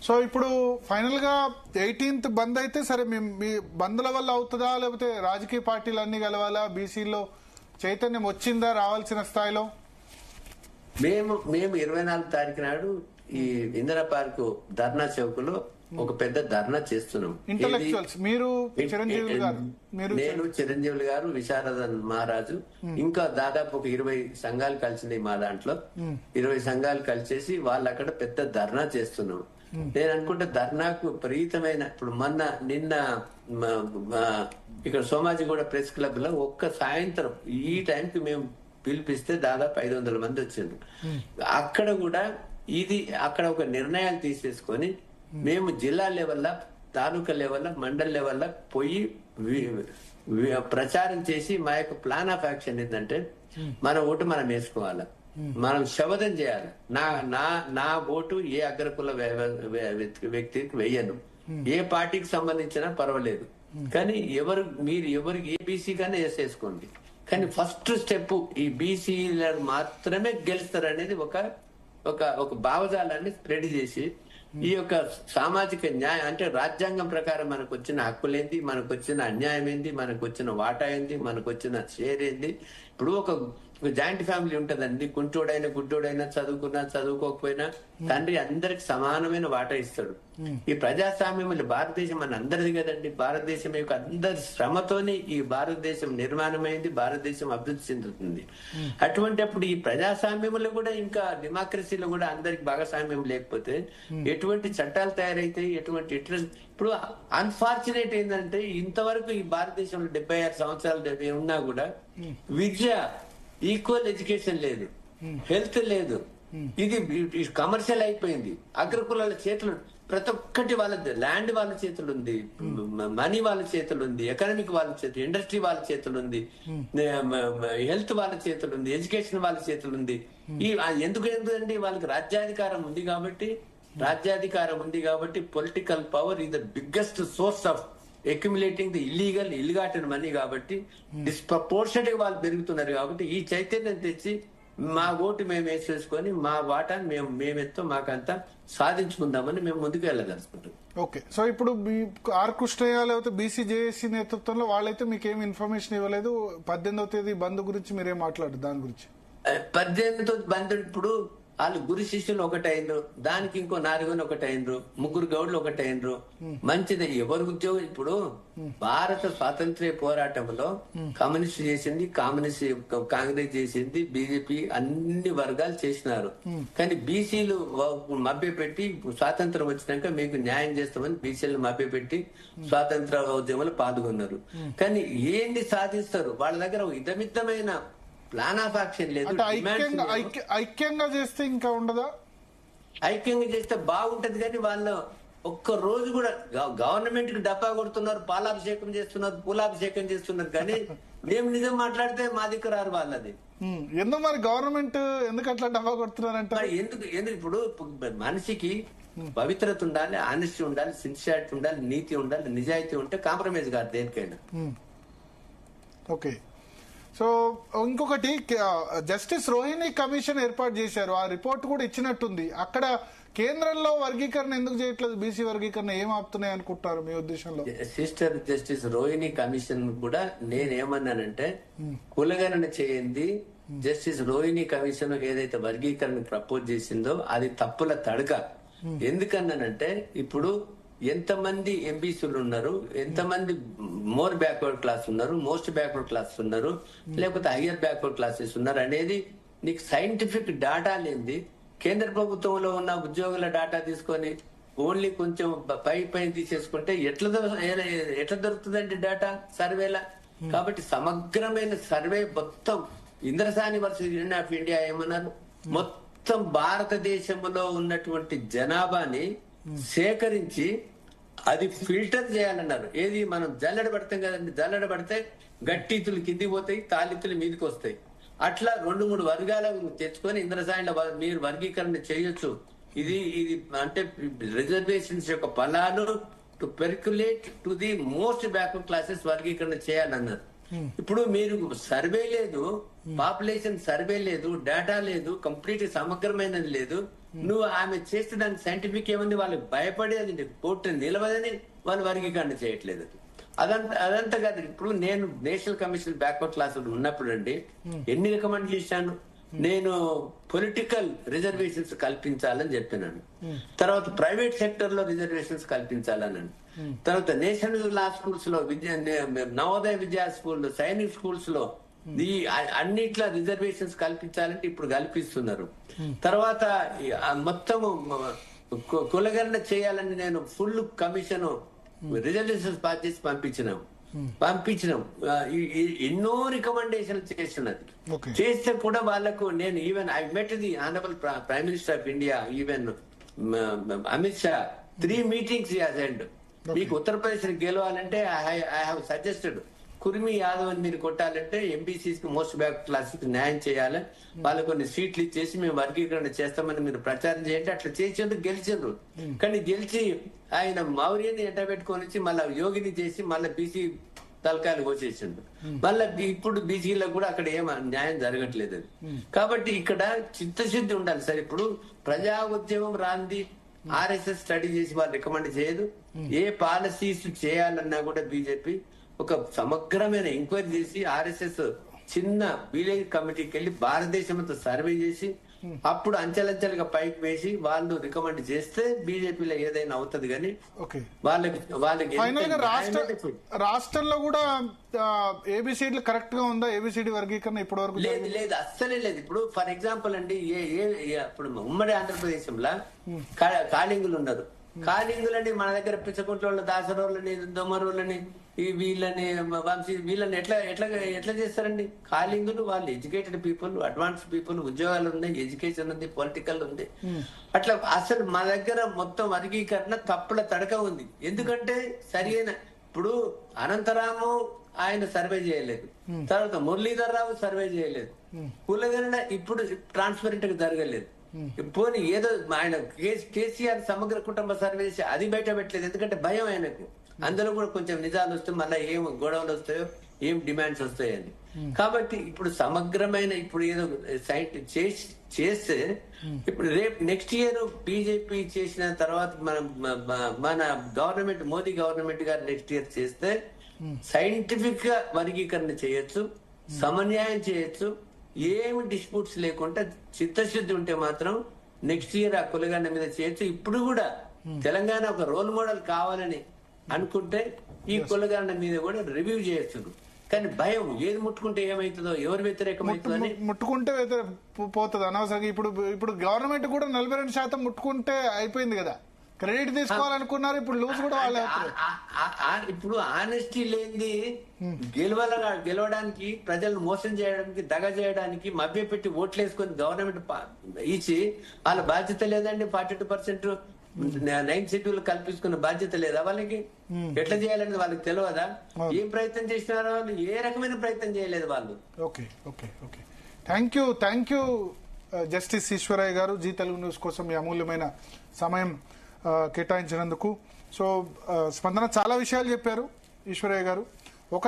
So ఇప్పుడు final గా 18th బంద్ అయితే సరే, మీ బంద్ల వల్ల అవుతుందా, లేకపోతే రాజకీయ పార్టీలు అన్ని కలవాలా? బీసీలో చైతన్యం వచ్చిందా రావాల్సిన స్థాయిలో? మేము 24 తారీఖు నాడు ఈ ఇందిరా పార్క్ ధర్నా చౌక్ లో ఒక పెద్ద ధర్నా చేస్తున్నాం. ఇంటలెక్చువల్స్ మీరు, నేను, చిరంజీవులు గారు, విశారదన్ మహారాజు, ఇంకా దాదాపు ఒక 20 సంఘాలు కలిసినాయి మా దాంట్లో. 20 సంఘాలు కలిసేసి వాళ్ళు అక్కడ పెద్ద ధర్నా చేస్తున్నాం. నేను అనుకుంటే ధర్నాకు విపరీతమైన, ఇప్పుడు నిన్న ఇక్కడ సోమాజిగూడ ప్రెస్ క్లబ్ లో ఒక్క సాయంత్రం ఈ టైంకి మేము పిలిపిస్తే దాదాపు 500 మంది వచ్చిండ్రు. అక్కడ కూడా అక్కడ ఒక నిర్ణయాలు తీసేసుకొని మేము జిల్లా లెవెల్లో, తాలూకా లెవెల్లో, మండల్ లెవెల్లో పోయి ప్రచారం చేసి మా యొక్క ప్లాన్ ఆఫ్ యాక్షన్ ఏంటంటే మన ఓటు మనం వేసుకోవాలి, మనం శపథం చేయాలి. నా ఓటు ఏ అగ్రకుల వ్యక్తికి వేయను, ఏ పార్టీకి సంబంధించినా పర్వాలేదు, కానీ ఎవరికి ఏ బీసీ కానీ వేసేసుకోండి, కానీ ఫస్ట్ స్టెప్ ఈ బీసీ మాత్రమే గెలుస్తారనేది ఒక భావజాలాన్ని స్ప్రెడ్ చేసి ఈ యొక్క సామాజిక న్యాయం అంటే రాజ్యాంగం ప్రకారం మనకు వచ్చిన హక్కులేంది, మనకు వచ్చిన అన్యాయం ఏంది, మనకు వచ్చిన వాటా ఏంది, మనకు వచ్చిన షేర్ ఏంది. ఇప్పుడు ఒక జాయింట్ ఫ్యామిలీ ఉంటదండి, గుంటోడైనా గుడ్డోడైనా, చదువుకున్నా చదువుకోకపోయినా తండ్రి అందరికి సమానమైన వాటా ఇస్తాడు. ఈ ప్రజాస్వామ్యం భారతదేశం మన అందరిది కదండి. భారతదేశం యొక్క అందరి శ్రమతోనే ఈ భారతదేశం నిర్మాణమైంది, భారతదేశం అభివృద్ధి చెందుతుంది. అటువంటి అప్పుడు ఈ ప్రజాస్వామ్యంలో కూడా, ఇంకా డెమోక్రసీలో కూడా అందరికి భాగస్వామ్యం లేకపోతే ఎటువంటి చట్టాలు తయారైతాయి, ఎటువంటి ఇప్పుడు అన్ఫార్చునేట్ ఏంటంటే ఇంతవరకు ఈ భారతదేశంలో 76 సంవత్సరాలు ఉన్నా కూడా విద్య, ఈక్వల్ ఎడ్యుకేషన్ లేదు, హెల్త్ లేదు. ఇది కమర్షియల్ అయిపోయింది. అగ్రకులాల చేతులు ప్రతి ఒక్కటి వాళ్ళది, ల్యాండ్ వాళ్ళ చేతులు ఉంది, మనీ వాళ్ళ చేతులు ఉంది, ఎకనామిక్ వాళ్ళ చేతులు, ఇండస్ట్రీ వాళ్ళ చేతులు ఉంది, హెల్త్ వాళ్ళ చేతులు ఉంది, ఎడ్యుకేషన్ వాళ్ళ చేతులు ఉంది. ఎందుకండి వాళ్ళకి రాజ్యాధికారం ఉంది కాబట్టి political power is the biggest source of accumulating the illegal money. కాబట్టి డిస్ప్రపోర్షనెట్ గా వాళ్ళు పెరుగుతున్నారు. కాబట్టి ఈ చైతన్యం తెచ్చి మా ఓటు మేము వేసేసుకొని మా వాటాను మేమెత్తో మాకంతా సాధించుకుందామని మేము ముందుకు వెళ్ళదలుచుకుంటాం. ఓకే, సో ఇప్పుడు ఆర్ కృష్ణయ్య లేకపోతే బీసీ జేఏసీ నేతృత్వంలో వాళ్ళైతే మీకు ఏమి ఇన్ఫర్మేషన్ ఇవ్వలేదు. 18వ తేదీ బంద్ గురించి మీరేం మాట్లాడారు దాని గురించి? 18వ బంద్ ఇప్పుడు వాళ్ళు గురు శిష్యులు ఒకటైనరు, దానికి ఇంకో 4 ఒకటైనరు, 3 గౌడ్లు ఒకటైనరు. మంచిది. ఎవరు ఉద్యోగం ఇప్పుడు భారత స్వాతంత్ర్య పోరాటంలో కమ్యూనిస్ట్ చేసింది, కాంగ్రెస్ చేసింది, బీజేపీ అన్ని వర్గాలు చేసినారు. కానీ బీసీలు మభ్యపెట్టి స్వాతంత్రం వచ్చినాక మీకు న్యాయం చేస్తామని బీసీలు మభ్యపెట్టి స్వాతంత్ర ఉద్యమంలో పాల్గొన్నారు. కానీ ఏంది సాధిస్తారు? వాళ్ళ దగ్గర ఇదమిద్దమైన ప్లాన్ ఆఫ్ యాక్షన్ లేదు. ఐక్యంగా చేస్తే ఇంకా ఉండదా? ఐక్యంగా చేస్తే బాగుంటది, కానీ వాళ్ళు ఒక్క రోజు కూడా గవర్నమెంట్ కి డబ్బా కొడుతున్నారు, పాలాభిషేకం చేస్తున్నారు, పూలాభిషేకం చేస్తున్నారు. కానీ మేము నిజం మాట్లాడితే మా దగ్గర రారు వాళ్ళది. ఎందుకు మరి గవర్నమెంట్ ఎందుకు అట్లా డబ్బా కొడుతున్నారంటే? ఎందుకు ఇప్పుడు మనిషికి పవిత్రత ఉండాలి, ఆనెస్టీ ఉండాలి, సిన్సియారిటీ ఉండాలి, నీతి ఉండాలి, నిజాయితీ ఉంటే కాంప్రమైజ్ కాదు దేనికైనా. ఓకే, సో ఇంకొకటి, జస్టిస్ రోహిణి కమిషన్ ఏర్పాటు చేశారు. ఆ రిపోర్ట్ కూడా ఇచ్చినట్టుంది. అక్కడ కేంద్రంలో వర్గీకరణ ఎందుకు చేయట్లేదు? బీసీ వర్గీకరణ ఏం ఆపుతున్నాయి అనుకుంటారు మీ ఉద్దేశంలో? సిస్టర్ జస్టిస్ రోహిణి కమిషన్ కూడా నేనేమన్నానంటే కులగణన చేయండి. జస్టిస్ రోహిణి కమిషన్ ఏదైతే వర్గీకరణ ప్రపోజ్ చేసిందో అది తప్పుల తడక. ఎందుకన్నానంటే ఇప్పుడు ఎంతమంది ఎంబీసీలు ఉన్నారు, ఎంతమంది మోర్ బ్యాక్వర్డ్ క్లాస్ ఉన్నారు, మోస్ట్ బ్యాక్వర్డ్ క్లాస్ ఉన్నారు, లేకపోతే హయ్యర్ బ్యాక్వర్డ్ క్లాసెస్ ఉన్నారు అనేది నీకు సైంటిఫిక్ డాటా లేనిది కేంద్ర ప్రభుత్వంలో ఉన్న ఉద్యోగుల డాటా తీసుకొని ఓన్లీ కొంచెం పై తీసేసుకుంటే ఎట్లా దొరుకుతుందండి డాటా సర్వేలా? కాబట్టి సమగ్రమైన సర్వే మొత్తం ఇంద్రసాని యూనివర్సిటీ ఆఫ్ ఇండియా ఏమన్నారు, మొత్తం భారతదేశంలో ఉన్నటువంటి జనాభాని సేకరించి అది ఫిల్టర్ చేయాలన్నారు. ఏది మనం జల్లెడ పడతాం కదండి, జల్లెడ పడితే గట్టితులు కింది పోతాయి, తాలితులు మీదకి వస్తాయి. అట్లా 2-3 వర్గాలను తెచ్చుకొని ఇంద్రసాయిలో మీరు వర్గీకరణ చేయొచ్చు. ఇది అంటే రిజర్వేషన్స్ యొక్క ఫలాలు to percolate to the most backward classes వర్గీకరణ చేయాలన్నారు. ఇప్పుడు మీరు సర్వే లేదు, పాపులేషన్ సర్వే లేదు, డేటా లేదు, కంప్లీట్ సమగ్రమైనది లేదు. నువ్వు ఆమె చేస్తే దానికి సైంటిఫిక్ ఏముంది, వాళ్ళకి భయపడి అది కోర్టు నిలవదని వాళ్ళు వర్గీకరణ చేయట్లేదు. అదంతా కాదు. ఇప్పుడు నేను నేషనల్ కమిషన్ బ్యాక్వర్డ్ క్లాస్ ఉన్నప్పుడు అండి ఎన్ని రికమెండ్ చేశాను. నేను పొలిటికల్ రిజర్వేషన్స్ కల్పించాలని చెప్పినాను. తర్వాత ప్రైవేట్ సెక్టర్ లో రిజర్వేషన్స్ కల్పించాలని, తర్వాత నేషనల్ లా స్కూల్స్ లో నవోదయ విద్యా స్కూల్, సైనిక్ స్కూల్స్ లో ఈ అన్నిట్లా రిజర్వేషన్స్ కల్పించాలంటే ఇప్పుడు కల్పిస్తున్నారు. తర్వాత మొత్తము కులగణన చేయాలని నేను ఫుల్ కమిషన్ రిజర్వేషన్స్ పాస్ చేసి పంపించినాం. ఎన్నో రికమెండేషన్లు చేస్తున్నది. చేస్తే కూడా వాళ్ళకు నేను even I met the honourable prime minister of India, even Amit Shah 3 meetings attend. మీకు ఉత్తరప్రదేశ్ గెలవాలంటే I have suggested Kurmi Yadav అని మీరు కొట్టాలంటే ఎంబీసీస్ కి మోస్ట్ బ్యాక్ క్లాస్ కి న్యాయం చేయాలి, వాళ్ళకు కొన్ని సీట్లు ఇచ్చేసి మేము వర్గీకరణ చేస్తామని మీరు ప్రచారం చేయండి. అట్లా చేసేందుకు గెలిచిండ్రు. కానీ గెలిచి ఆయన మౌర్యని ఎంటబెట్టుకొని మళ్ళీ యోగిని చేసి మళ్ళీ బీసీ తలకాయలు కోసేసిండు. మళ్ళీ ఇప్పుడు బీసీలకు కూడా అక్కడ ఏం న్యాయం జరగట్లేదు. కాబట్టి ఇక్కడ చిత్తశుద్ధి ఉండాలి సార్. ఇప్పుడు ప్రజా ఉద్యమం రాంది ఆర్ఎస్ఎస్ స్టడీ చేసి వాళ్ళు రికమెండ్ చేయదు. ఏ పాలసీస్ చేయాలన్నా కూడా బీజేపీ ఒక సమగ్రమైన ఎంక్వైరీ చేసి ఆర్ఎస్ఎస్ చిన్న విలేజ్ కమిటీకి వెళ్ళి భారతదేశం అంతా సర్వే చేసి అప్పుడు అంచెలంచెలుగా పైకి వేసి వాళ్ళు రికమెండ్ చేస్తే బీజేపీలో ఏదైనా అవుతుంది. కానీ వాళ్ళకి రాష్ట్రంలో కూడా ఏబిసిడీలు కరెక్ట్ గా ఉందా? ఏబిసిడి వర్గీకరణ ఇప్పటి వరకు లేదు, అస్సలే లేదు. ఇప్పుడు ఫర్ ఎగ్జాంపుల్ అండి, ఇప్పుడు ఉమ్మడి ఆంధ్రప్రదేశంలో కాళింగులు ఉన్నారు. కాళింగులని మన దగ్గర పిచ్చకుంట్ల దాసరోళ్ళని, దొమ్మరోళ్ళని, వీళ్ళని వంశీ వీళ్ళని ఎట్లా చేస్తారండి? కాళింగులు వాళ్ళు ఎడ్యుకేటెడ్ పీపుల్, అడ్వాన్స్ పీపుల్, ఉద్యోగాలు ఉన్నాయి, ఎడ్యుకేషన్ ఉంది, పొలిటికల్ ఉంది. అట్లా అసలు మన దగ్గర మొత్తం వర్గీకరణ తప్పుల తడక ఉంది. ఎందుకంటే సరియైన ఇప్పుడు అనంతరాము ఆయన సర్వే చేయలేదు, తర్వాత మురళీధర్ రావు సర్వే చేయలేదు, కులగణన ఇప్పుడు ట్రాన్స్పరెంట్ గా జరగలేదు. పోనీ ఏదో ఆయన కేసీఆర్ సమగ్ర కుటుంబ సర్వే చేసి అది బయట పెట్టలేదు. ఎందుకంటే భయం ఆయనకు, అందులో కూడా కొంచెం నిజాలు వస్తే మళ్ళీ ఏం గొడవలు వస్తాయో, ఏం డిమాండ్స్ వస్తాయని. కాబట్టి ఇప్పుడు సమగ్రమైన ఇప్పుడు ఏదో సైట్ చేస్తే ఇప్పుడు రేపు నెక్స్ట్ ఇయర్ బీజేపీ చేసిన తర్వాత మన గవర్నమెంట్, మోదీ గవర్నమెంట్ గారు నెక్స్ట్ ఇయర్ చేస్తే సైంటిఫిక్ గా వర్గీకరణ చేయొచ్చు, సమన్యాయం చేయొచ్చు, ఏమి డిస్ప్యూట్స్ లేకుండా చిత్తశుద్ధి ఉంటే మాత్రం నెక్స్ట్ ఇయర్ ఆ కులగండ మీద చేయొచ్చు. ఇప్పుడు కూడా తెలంగాణ ఒక రోల్ మోడల్ కావాలని అనుకుంటే ఈ కులగండ మీద కూడా రివ్యూ చేయొచ్చు. కానీ భయం, ఏది ముట్టుకుంటే ఏమైతుందో, ఎవరు వ్యతిరేకమవుతుందని, ముట్టుకుంటే పోతుంది అనవసరంగా. ఇప్పుడు గవర్నమెంట్ కూడా 42% ముట్టుకుంటే అయిపోయింది కదా, క్రెడిట్ తీసుకోవాలనుకున్నారు. ఇప్పుడు లూజ్ కూడా వాళ్ళే. ఇప్పుడు ఆనెస్టీ లేనిది గెలవడానికి, ప్రజలను మోసం చేయడానికి, దగ చేయడానికి, మభ్యపెట్టి ఓట్లు వేసుకొని గవర్నమెంట్ ఇచ్చి వాళ్ళ బాధ్యత లేదండి. 42% 9 సీట్లు కల్పించుకున్న బాధ్యత లేదా వాళ్ళకి? ఎట్లా చేయాలని వాళ్ళకి తెలియదా? ఏం ప్రయత్నం చేసినారో వాళ్ళు? ఏ రకమైన ప్రయత్నం చేయలేదు వాళ్ళు. Okay okay okay thank you justice Eswaraiah garu, Zee Telugu news కోసం మీ అమూల్యమైన సమయం కేటాయించినందుకు. సో స్పందన చాలా విషయాలు చెప్పారు ఈశ్వరయ్య గారు. ఒకటి